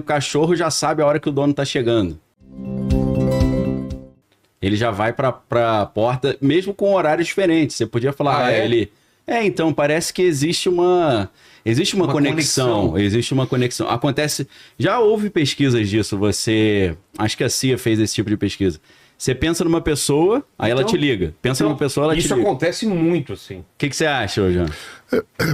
o cachorro já sabe a hora que o dono tá chegando. Ele já vai pra porta, mesmo com horários diferentes. Você podia falar, ele... então, parece que existe uma conexão. Existe uma conexão. Acontece... Já houve pesquisas disso, acho que a CIA fez esse tipo de pesquisa. Você pensa numa pessoa, aí ela te liga. Pensa numa pessoa, ela te liga. Isso acontece muito, assim. O que você acha, Jean?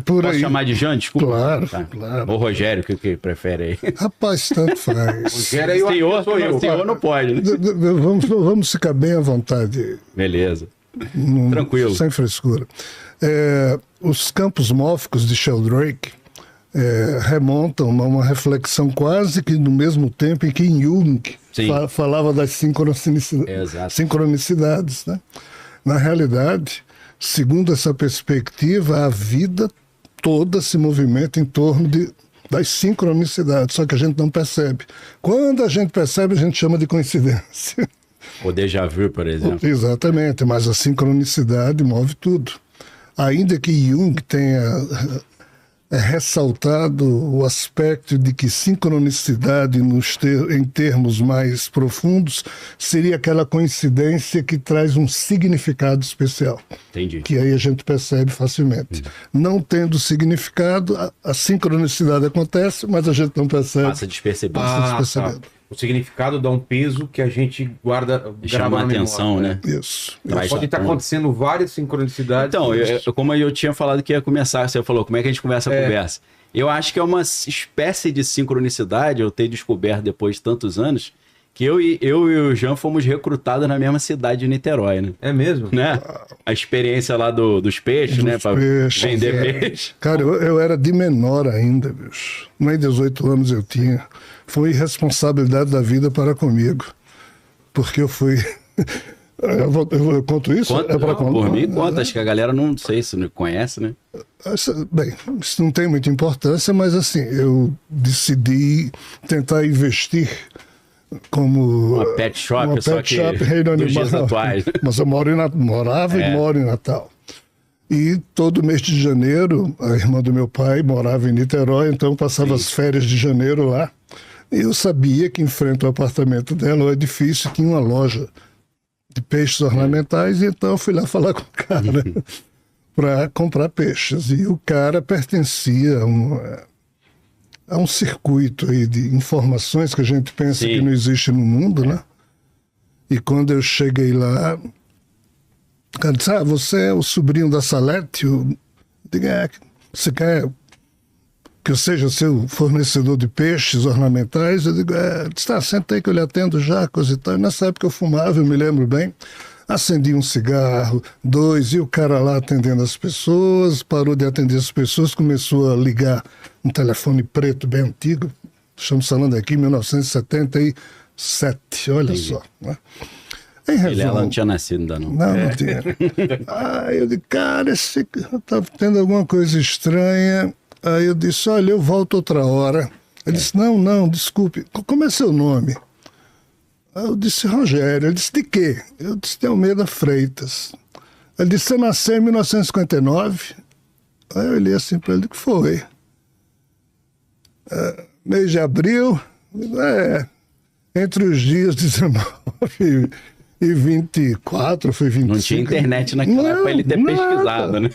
Por Posso aí. chamar de Jean? Desculpa. Claro, Tá. claro. Ou Rogério, o que prefere aí? Rapaz, tanto faz. Rogério, eu sou eu. Senhor não pode, né? Vamos ficar bem à vontade. Beleza. Tranquilo. Sem frescura. Os campos mórficos de Sheldrake remontam a uma reflexão quase que no mesmo tempo em que Jung falava das sincronicidades. Né? Na realidade, segundo essa perspectiva, a vida toda se movimenta em torno das sincronicidades, só que a gente não percebe. Quando a gente percebe, a gente chama de coincidência. O déjà vu, por exemplo. Exatamente, mas a sincronicidade move tudo. Ainda que Jung tenha ressaltado o aspecto de que sincronicidade, em termos mais profundos, seria aquela coincidência que traz um significado especial. Entendi. Que aí a gente percebe facilmente. Não tendo significado, a sincronicidade acontece, mas a gente não percebe. Passa despercebido. Tá. O significado dá um peso que a gente Chama a atenção, né? Isso. Pode estar acontecendo várias sincronicidades. Então, como eu tinha falado que ia começar, você falou, como é que a gente começa a conversa? Eu acho que é uma espécie de sincronicidade, eu ter descoberto depois de tantos anos, que eu e o Jean fomos recrutados na mesma cidade de Niterói, né? É mesmo? Né? A experiência lá dos peixes, né? Para vender peixe. Cara, eu era de menor ainda, bicho. Nem 18 anos eu tinha. Foi irresponsabilidade da vida para comigo. Porque eu fui... Eu conto isso? Conta, por mim, conta. Acho que a galera não sei se não conhece, né? Bem, isso não tem muita importância, mas assim, eu decidi tentar investir como... Uma pet shop, reino dos dias atuais. Mas eu morava e moro em Natal. E todo mês de janeiro, a irmã do meu pai morava em Niterói, então passava as férias de janeiro lá. E eu sabia que em frente ao apartamento dela, o edifício, tinha uma loja de peixes ornamentais, e então eu fui lá falar com o cara para comprar peixes. E o cara pertencia a um circuito aí de informações que a gente pensa que não existe no mundo, né? E quando eu cheguei lá, o cara disse, você é o sobrinho da Salete? Eu digo, você quer que eu seja seu fornecedor de peixes ornamentais? Eu digo, senta aí que eu lhe atendo já, coisa e tal. E nessa época eu fumava, eu me lembro bem. Acendi um cigarro, 2, e o cara lá atendendo as pessoas, parou de atender as pessoas, começou a ligar um telefone preto bem antigo, estamos falando aqui em 1977, olha só. Né? Ela não tinha nascido ainda não. Não tinha. Eu disse, cara, esse tá tendo alguma coisa estranha. Aí eu disse, olha, eu volto outra hora. Ele disse, não, desculpe, como é seu nome? Aí eu disse, Rogério. Ele disse, de quê? Eu disse, de Almeida Freitas. Ele disse, você nasceu em 1959? Aí eu olhei assim para ele, o que foi? Mês de abril? Entre os dias 19 e 24, foi 25. Não tinha internet naquela época para ele ter pesquisado, né?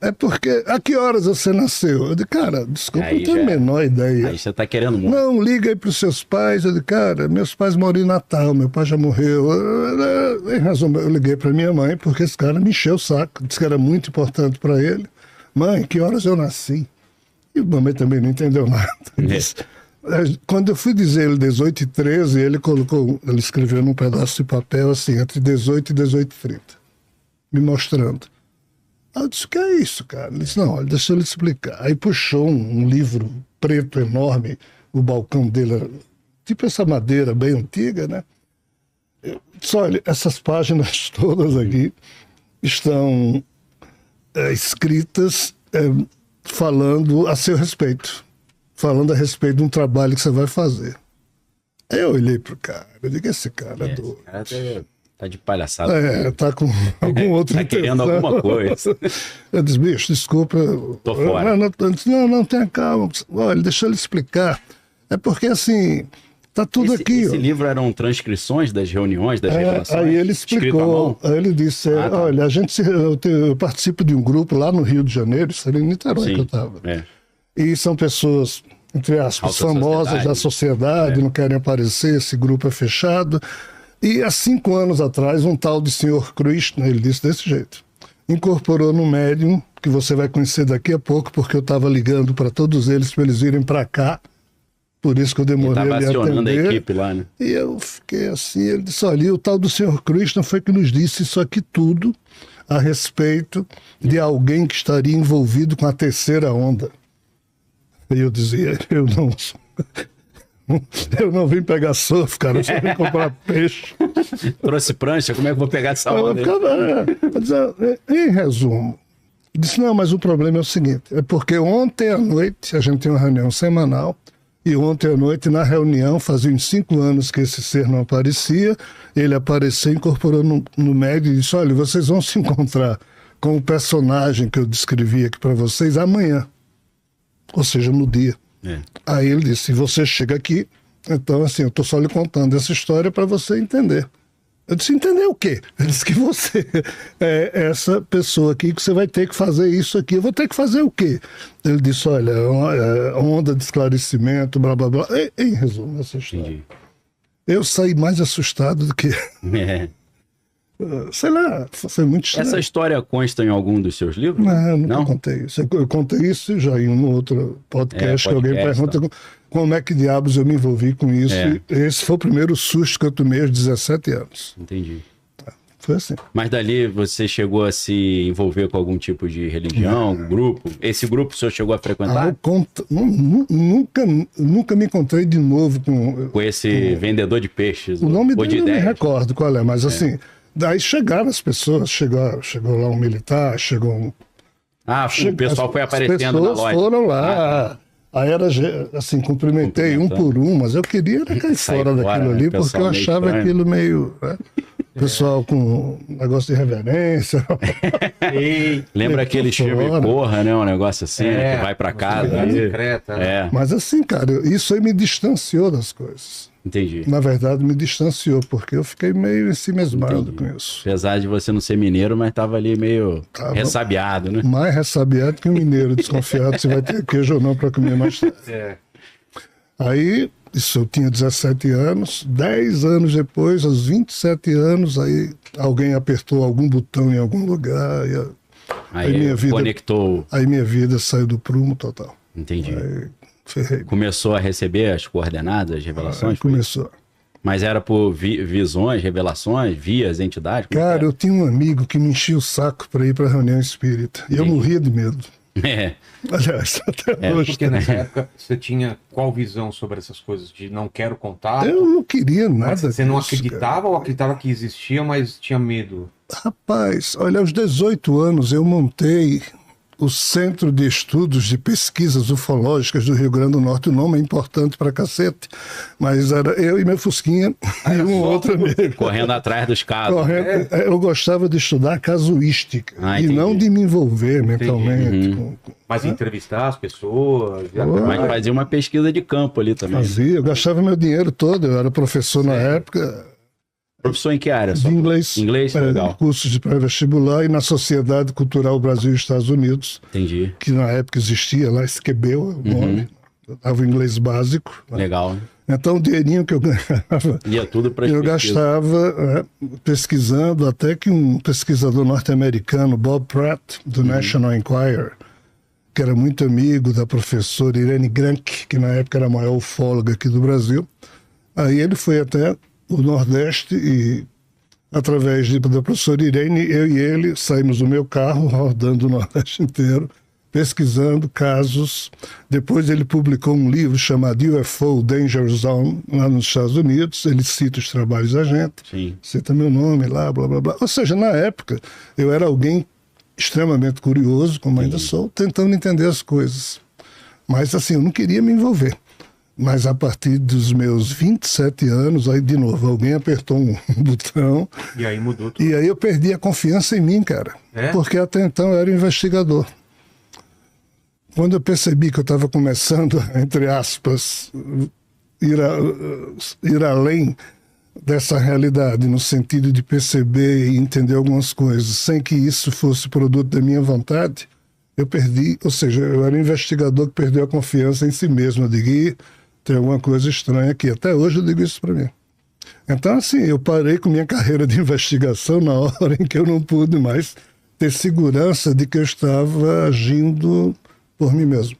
É porque, a que horas você nasceu? Eu disse, cara, desculpa, eu não tenho a menor ideia. Aí você tá querendo muito. Não, liga aí pros seus pais. Eu disse, cara, meus pais moram em Natal, meu pai já morreu. Em razão, eu liguei pra minha mãe, porque esse cara me encheu o saco, disse que era muito importante para ele. Mãe, que horas eu nasci? E a mamãe também não entendeu nada. Quando eu fui dizer ele 18 e 13, ele escreveu num pedaço de papel assim, entre 18 e 18h30, me mostrando. Aí eu disse, o que é isso, cara? Ele disse, não, olha, deixa eu lhe explicar. Aí puxou um livro preto enorme, o balcão dele era tipo essa madeira bem antiga, né? Eu disse, olha, essas páginas todas aqui estão escritas falando a seu respeito. Falando a respeito de um trabalho que você vai fazer. Aí eu olhei pro cara, eu digo, esse cara é doido. Esse cara tá de palhaçada. Tá com algum outro tá querendo alguma coisa. Eu disse, bicho, desculpa. Tô fora. Não, tenha calma. Olha, deixa eu lhe explicar. É porque, assim, tá tudo aqui. Esse livro eram transcrições das reuniões, das revelações? Aí ele explicou, aí ele disse, tá. olha, eu participo de um grupo lá no Rio de Janeiro, isso era em Niterói que eu estava. E são pessoas, entre aspas, famosas da sociedade, não querem aparecer, esse grupo é fechado. E há 5 anos atrás, um tal de senhor Krishna, ele disse desse jeito, incorporou no médium, que você vai conhecer daqui a pouco, porque eu estava ligando para todos eles, para eles virem para cá, por isso que eu demorei a acionando atender. a equipe lá, né? E eu fiquei assim, ele disse, olha, o tal do senhor Krishna foi que nos disse isso aqui tudo a respeito de alguém que estaria envolvido com a terceira onda. E eu dizia, eu não vim pegar surf, cara, eu só vim comprar peixe. Trouxe prancha, como é que eu vou pegar essa onda? Em resumo, disse, não, mas o problema é o seguinte, é porque ontem à noite, a gente tem uma reunião semanal, e ontem à noite, na reunião, fazia uns 5 anos que esse ser não aparecia, ele apareceu, incorporou no médio e disse, olha, vocês vão se encontrar com o personagem que eu descrevi aqui para vocês amanhã, ou seja, no dia. Aí ele disse, se você chega aqui, então assim, eu estou só lhe contando essa história para você entender. Eu disse, entender o quê? Ele disse que você é essa pessoa aqui, que você vai ter que fazer isso aqui. Eu vou ter que fazer o quê? Ele disse, olha, onda de esclarecimento, blá, blá, blá. Em resumo, essa história. Entendi. Eu saí mais assustado do que... Sei lá, foi muito estranho. Essa história consta em algum dos seus livros? Não, eu nunca contei isso. Eu contei isso já em um outro podcast que alguém pergunta como é que diabos eu me envolvi com isso. Esse foi o primeiro susto que eu tomei aos 17 anos. Entendi. Foi assim. Mas dali você chegou a se envolver com algum tipo de religião, grupo? Esse grupo o senhor chegou a frequentar? Nunca me encontrei de novo com esse vendedor de peixes. O nome dele eu não me recordo qual é, mas assim... Daí chegaram as pessoas, chegou lá um militar, chegou um... o pessoal foi aparecendo na loja. As pessoas foram lá, aí era assim, cumprimentei um por um, mas eu queria cair fora daquilo ali, porque eu achava aquilo meio... Pessoal com negócio de reverência. Lembra aquele filme Corra, né? Um negócio assim, que vai pra casa. Mas assim, cara, isso aí me distanciou das coisas. Entendi. Na verdade, me distanciou, porque eu fiquei meio ensimesmado com isso. Apesar de você não ser mineiro, mas tava ali meio ressabiado, né? Mais ressabiado que um mineiro, desconfiado se vai ter queijo ou não para comer mais tarde. Aí, isso eu tinha 17 anos, 10 anos depois, aos 27 anos, aí alguém apertou algum botão em algum lugar. Aí minha vida conectou. Aí minha vida saiu do prumo total. Entendi. Aí, ferrei. Começou a receber as coordenadas, as revelações? Começou. Mas era por visões, revelações, vias, entidades? Cara, eu tinha um amigo que me enchia o saco para ir para a reunião espírita. E eu morria de medo. Aliás, até hoje. Porque nessa época você tinha qual visão sobre essas coisas? De não quero contato? Eu não queria nada. Mas você não acreditava ou acreditava que existia, mas tinha medo? Rapaz, olha, aos 18 anos eu montei o Centro de Estudos de Pesquisas Ufológicas do Rio Grande do Norte. O nome é importante pra cacete, mas era eu e meu Fusquinha e um outro amigo. Correndo atrás dos casos. Eu gostava de estudar casuística e não de me envolver mentalmente. Mas entrevistar as pessoas? Mas fazia uma pesquisa de campo ali também. Fazia, eu gastava meu dinheiro todo, eu era professor na época. Professor em que área? De inglês. Inglês, legal. Cursos de pré-vestibular e na Sociedade Cultural Brasil e Estados Unidos. Entendi. Que na época existia lá, Esquebeu o nome. Dava o inglês básico. Legal, né? Então o dinheirinho que eu ganhava, ia tudo para eu gastava pesquisando, até que um pesquisador norte-americano, Bob Pratt, do National Enquirer, que era muito amigo da professora Irene Grank, que na época era a maior ufóloga aqui do Brasil, aí ele foi até o Nordeste e, através da professora Irene, eu e ele saímos do meu carro, rodando o Nordeste inteiro, pesquisando casos. Depois ele publicou um livro chamado UFO Danger Zone, lá nos Estados Unidos. Ele cita os trabalhos da gente, cita meu nome lá, blá, blá, blá. Ou seja, na época, eu era alguém extremamente curioso, como ainda sou, tentando entender as coisas. Mas, assim, eu não queria me envolver. Mas a partir dos meus 27 anos, aí de novo, alguém apertou um botão. E aí mudou tudo. E aí eu perdi a confiança em mim, cara. Porque até então eu era investigador. Quando eu percebi que eu estava começando, entre aspas, ir além dessa realidade, no sentido de perceber e entender algumas coisas, sem que isso fosse produto da minha vontade, eu perdi, ou seja, eu era um investigador que perdeu a confiança em si mesmo. Eu digo, tem alguma coisa estranha aqui. Até hoje eu digo isso para mim. Então, assim, eu parei com minha carreira de investigação na hora em que eu não pude mais ter segurança de que eu estava agindo por mim mesmo.